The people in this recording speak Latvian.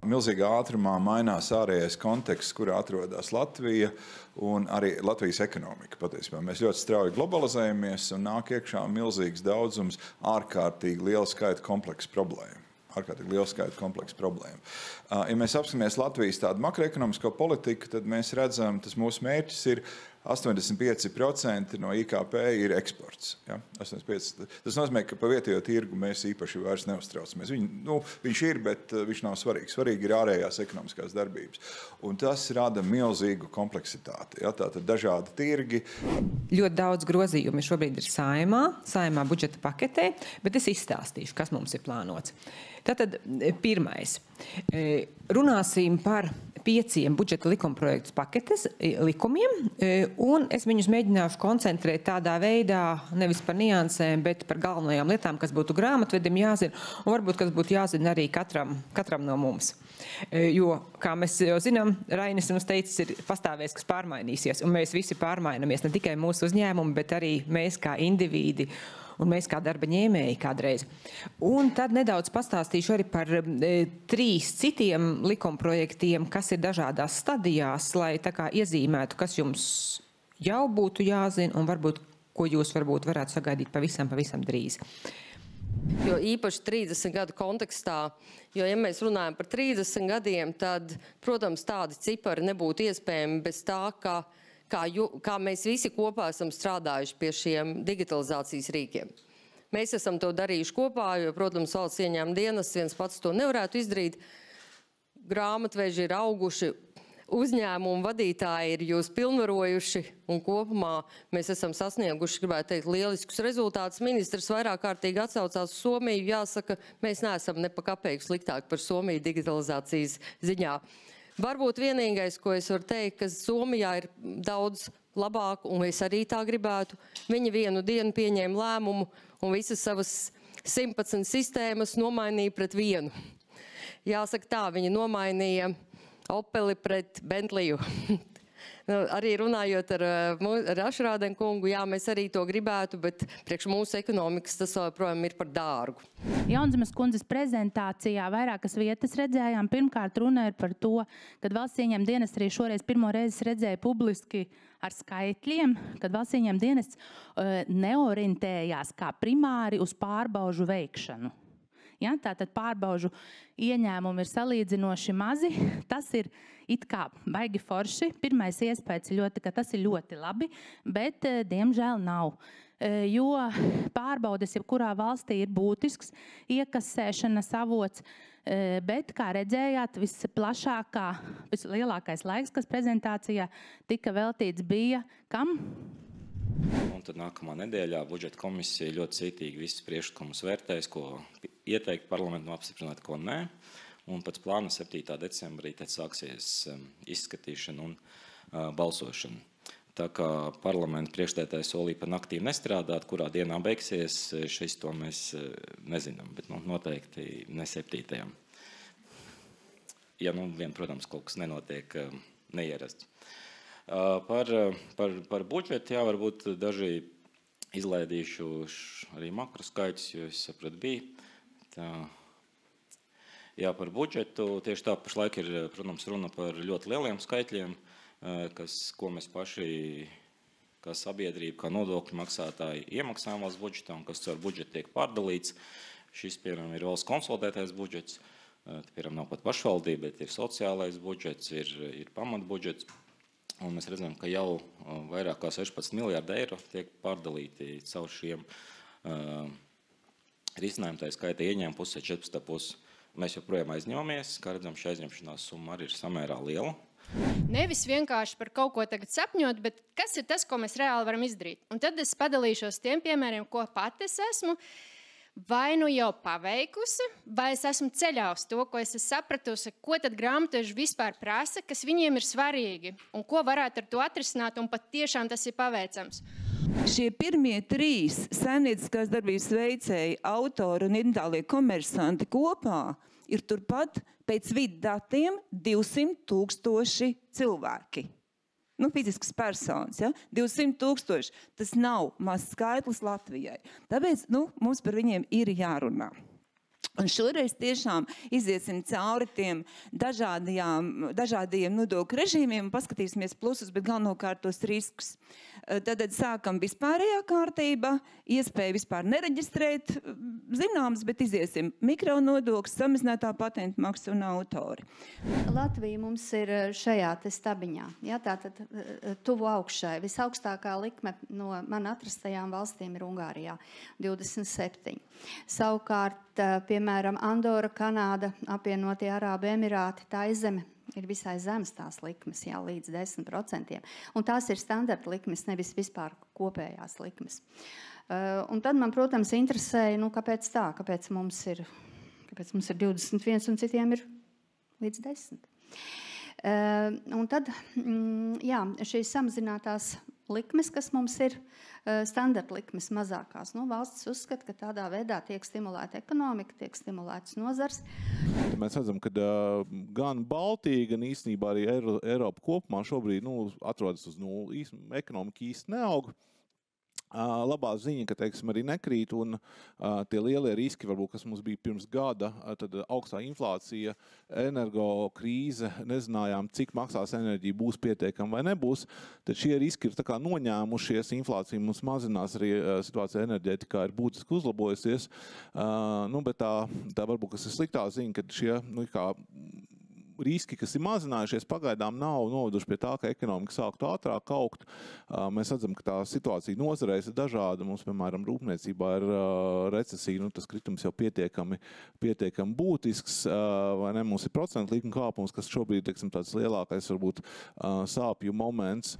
milzīgā ātrumā mainās ārējais konteksts, kurā atrodas Latvija un arī Latvijas ekonomika. Patiesībā mēs ļoti strauji globalizējamies un nāk iekšā milzīgs daudzums ārkārtīgi liela skaita kompleksu problēmu. Ārkārtīgi liela skaita kompleksu problēmu. Ja mēs apskatāmies Latvijas tādu makroekonomisko politiku, tad mēs redzam, tas mūsu mērķis ir 85% no IKP ir eksports. Ja? 85%. Tas nozīmē, ka pa vietējo tirgu mēs īpaši vairs neuztraucamies. Viņš ir, bet viņš nav svarīgs. Svarīgi ir ārējās ekonomiskās darbības. Un tas rada milzīgu kompleksitāti. Ja? Tātad dažādi tirgi. Ļoti daudz grozījumu šobrīd ir saimā budžeta paketē, bet es izstāstīšu, kas mums ir plānots. Tātad pirmais. Runāsim par 5 budžeta likumprojektu paketes likumiem, un es viņus mēģināšu koncentrēt tādā veidā, nevis par niansēm, bet par galvenajām lietām, kas būtu grāmatvedim jāzina, un varbūt, kas būtu jāzina arī katram no mums. Jo, kā mēs jau zinām, Rainis mums teicis, ir pastāvēs, kas pārmainīsies, un mēs visi pārmainamies, ne tikai mūsu uzņēmumi, bet arī mēs kā indivīdi, un mēs kā darba ņēmēji kādreiz. Un tad nedaudz pastāstīšu arī par 3 citiem likumprojektiem, kas ir dažādās stadijās, lai tā kā iezīmētu, kas jums jau būtu jāzina, un varbūt, ko jūs varētu sagaidīt pavisam drīz. Jo īpaši 30 gadu kontekstā, jo ja mēs runājam par 30 gadiem, tad, protams, tādi cipari nebūtu iespējami bez tā, kā mēs visi kopā esam strādājuši pie šiem digitalizācijas rīkiem. Mēs esam to darījuši kopā, jo, protams, valsts ieņēmuma dienas viens pats to nevarētu izdarīt. Grāmatveži ir auguši, uzņēmumu vadītāji ir jūs pilnvarojuši, un kopumā mēs esam sasnieguši, gribētu teikt, lieliskus rezultātus. Ministrs vairāk kārtīgi atsaucās uz Somiju. Jāsaka, mēs neesam ne pa kapeiku sliktāk par Somiju digitalizācijas ziņā. Varbūt vienīgais, ko es varu teikt, ka Somijā ir daudz labāk, un es arī tā gribētu. Viņi vienu dienu pieņēma lēmumu un visas savas 11 sistēmas nomainīja pret vienu. Jāsaka tā, viņi nomainīja Opeli pret Bentliju. Arī runājot ar Ašrādeni kungu, jā, mēs arī to gribētu, bet priekš mūsu ekonomikas tas joprojām ir par dārgu. Jaunzemes kundzes prezentācijā vairākas vietas redzējām. Pirmkārt, runa ir par to, kad valsts ieņēmuma dienests arī šoreiz pirmo reizi redzēja publiski ar skaitļiem, kad valsts ieņēmuma dienests neorientējās kā primāri uz pārbaužu veikšanu. Ja, tātad pārbaužu ieņēmumi ir salīdzinoši mazi. Tas ir it kā baigi forši. Pirmais iespējas ļoti, ka tas ir ļoti labi, bet diemžēl nav. Jo pārbaudes jebkurā valstī ir būtisks iekasēšanas avots, bet, kā redzējāt, vislielākais laiks, kas prezentācijā tika veltīts, bija kam? Un tad nākamā nedēļā budžeta komisija ļoti cītīgi visus priekšlikumus vērtēs, ko ieteikt parlamentam apstiprināt, ko nē. Un pēc plāna 7. decembrī tad sāksies izskatīšana un balsošana. Tā kā parlamenta priekšstādātājs solīja par naktīm nestrādāt, kurā dienā beigsies, šis to mēs nezinām, bet noteikti ne 7. Ja vien, protams, kaut kas nenotiek neierasts. Par budžetu, jā, varbūt daži izlaidīšu arī makroskaitļus, jo es sapratu bija. Jā, par budžetu tieši tā pašlaik ir, protams, runa par ļoti lieliem skaitļiem, ko mēs paši, kā sabiedrība, kā nodokļu maksātāji iemaksājam valsts budžetā un kas caur budžetu tiek pārdalīts. Šis, piemēram, ir valsts konsolidētais budžets, piemēram, nav pat pašvaldība, bet ir sociālais budžets, ir pamatbudžets. Un mēs redzam, ka jau vairāk kā 16 miljārdi eiro tiek pārdalīti caur šiem risinājumiem, tā skaitā ieņēmuma pusē 14. pusi. Mēs joprojām aizņemamies, kā redzam, šī aizņemšanās summa arī ir samērā liela. Nevis vienkārši par kaut ko tagad sapņot, bet kas ir tas, ko mēs reāli varam izdarīt. Un tad es padalīšos tiem piemēriem, ko pati es esmu vai nu jau paveikusi, vai es esmu ceļā uz to, ko es esmu sapratusi, ko tad grāmatveži vispār prasa, kas viņiem ir svarīgi, un ko varētu ar to atrisināt, un pat tiešām tas ir paveicams. Šie pirmie 3 saimnieciskās darbības veicēji, autori un individuālie komersanti kopā ir turpat pēc vidu datiem 200 000 cilvēki. Fiziskas personas, ja? 200 000. Tas nav mazs skaitlis Latvijai. Tāpēc mums par viņiem ir jārunā. Un šoreiz tiešām iziesim cauri tiem dažādiem nodokļu režīmiem un paskatīsimies plusus, bet galvenokārt tos riskus. Tad sākam vispārējā kārtība, iespēja vispār nereģistrēt zināmas, bet iziesim mikronodoklis, samazinātā patentu maksa un autori. Latvija mums ir šajā te stabiņā. Ja, tātad tuvu augšai. Visaugstākā likme no man atrastajām valstīm ir Ungārijā – 27. Savukārt, piemēram, Andora, Kanāda, apvienotie Arābu Emirāti, Taizeme ir visai zemes tās likmes, jā, līdz 10%. Un tās ir standarta likmes, nevis vispār kopējās likmes. Un tad man, protams, interesēja, kāpēc tā, kāpēc mums ir 21 un citiem ir līdz 10. Un tad, jā, šīs samazinātās likmes, kas mums ir standarta likmes mazākās. Valstis uzskata, ka tādā veidā tiek stimulēta ekonomika, tiek stimulētas nozars. Mēs redzam, ka gan Baltija, gan īstenībā arī Eiropa kopumā šobrīd atrodas uz nulli. Ekonomika īsti neaug. Labā ziņa, ka, teiksim, arī nekrīt, un tie lielie riski, varbūt, kas mums bija pirms gada, tad augstā inflācija, energo krīze, nezinājām, cik maksās enerģija, būs pietiekama vai nebūs, tad šie riski ir tā kā noņēmušies, inflācija mums mazinās, arī situācija enerģētikā ir būtiski uzlabojusies, bet tā varbūt, kas ir sliktā ziņa, ka šie, riski, kas ir mazinājušies, pagaidām nav noveduši pie tā, ka ekonomika sāktu ātrāk augt. Mēs redzam, ka tā situācija nozarēs ir dažāda. Mums, piemēram, rūpniecībā ir recesija, tas kritums jau pietiekami būtisks, vai ne? Mums ir procentu likuma kāpums, kas šobrīd, teiksim, tāds lielākais, varbūt, sāpju moments.